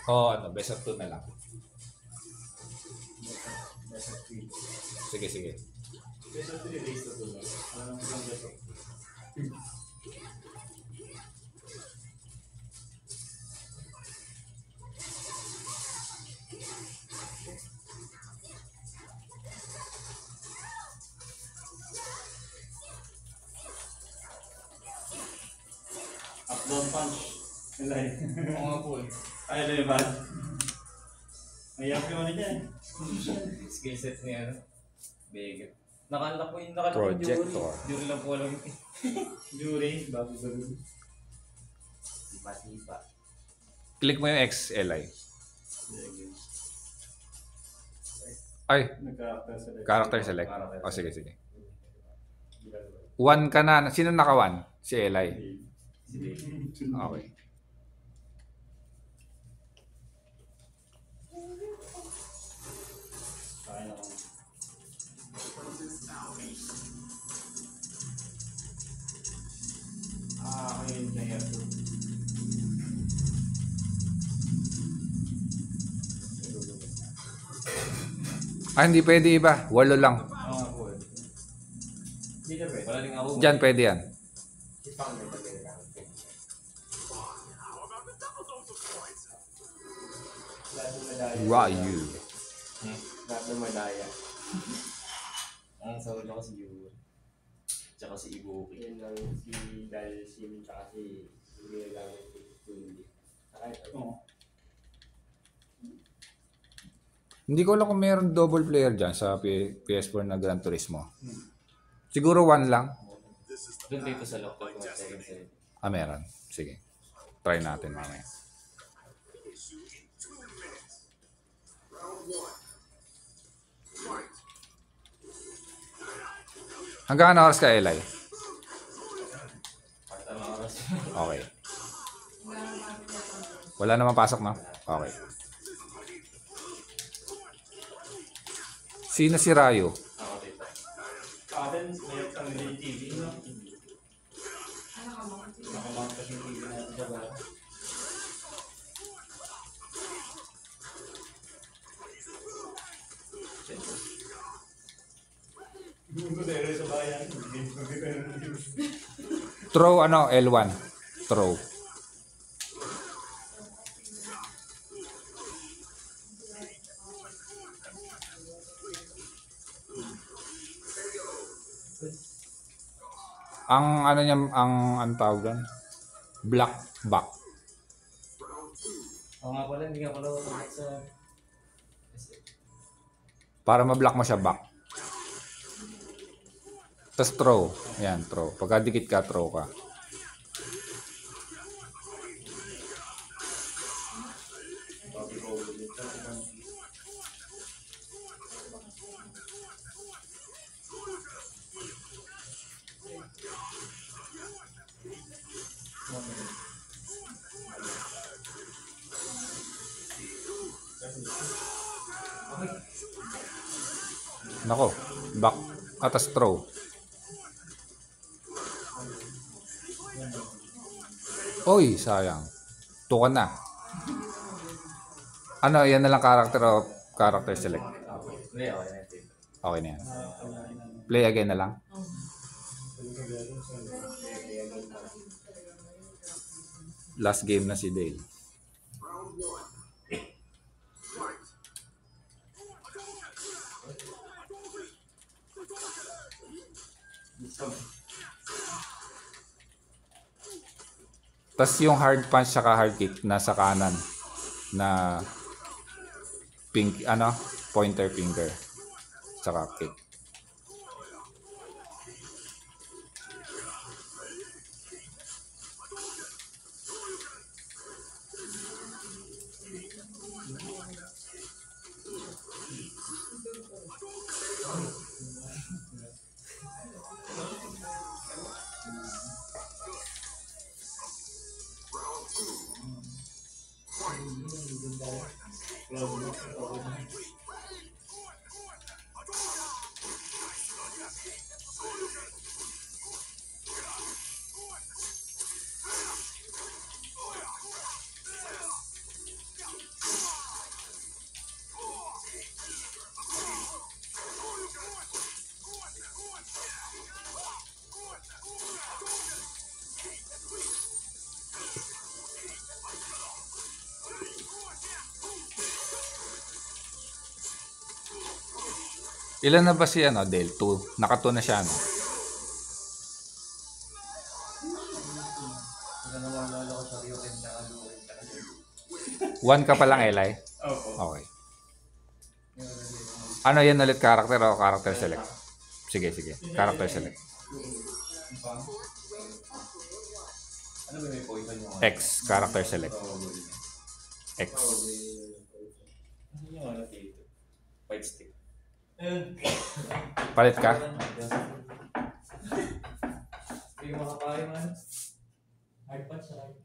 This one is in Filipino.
O ano, best of 2 na lang. Best of 3. Sige, sige. Best of 3, base of 2 lang. Ano lang isang best of 2. Up down punch. Alay. Oo nga po eh. Ay, alay ba? Mayroon yung ano dyan. Skill set niya, ano? Bigot. Nakalak ko yung jury. Projector. Jury lang po alam. Jury, bago bago. Sipa-sipa. Click mo yung XLI. Ay, Nag-character select. character select. O, sige, sige. 1 ka na. Sino naka 1? Si Eli. Okay. Kaya na kung ayun na yan. Hindi pwede iba. 8 lang. Oo nga po eh. Hindi na pwede. Wala rin ako. Diyan pwede yan. Lahat ng medalya. Ryu. Lahat ng medalya. Ang sa ulo ko si Yu. Tsaka si Ibuki. Yun lang si dahil si Min tsaka si hindi nagamit si Tundi. Saka ito. Oo. Hindi ko alam kung mayroon double player dyan sa PS4 na Gran Turismo. Siguro 1 lang. Doon dito sa laptop ko. Second set. Meron. Sige. Try natin mamaya. Hanggang ano oras ka, Eli? At anong oras? Okay. Wala naman pasok, no? Okay. Sino si Ryo? Ako dito. Sa atin, may ang TV. No? Nakamount kasi yung TV natin sa bahay. Hindi ko tayo sa bayan. Throw ano? L1. Throw. Ang ano niya, ang tawag doon? Black back. Oo nga pala, hindi nga pala ulit sa... Para ma-block mo siya back. Tapos throw. Yan, throw. Pagka dikit ka, throw ka. Nako, back. Atas throw. Oy, sayang. Tukan na. Ano, yan na lang character select. Hindi, okay na ito. Okay na yan. Play again na lang. Last game na si Dale. Tapos yung hard punch saka hard kick nasa kanan na pink ano pointer finger saka kick. Ilan na ba si ano, Dale? 2. Naka 2 na siya, no? Hindi na maalala ko sa Ryoken tsaka Luken tsaka Jin. 1 ka pa lang, Eli? Oo. Okay. Ano yan ulit, character o character select? Sige. Character select. Ano ba may poison yung X, character select. X. Ano yung ano dito? Fight stick. Palit ka? Hindi ko makakain man. Hard punch na lang.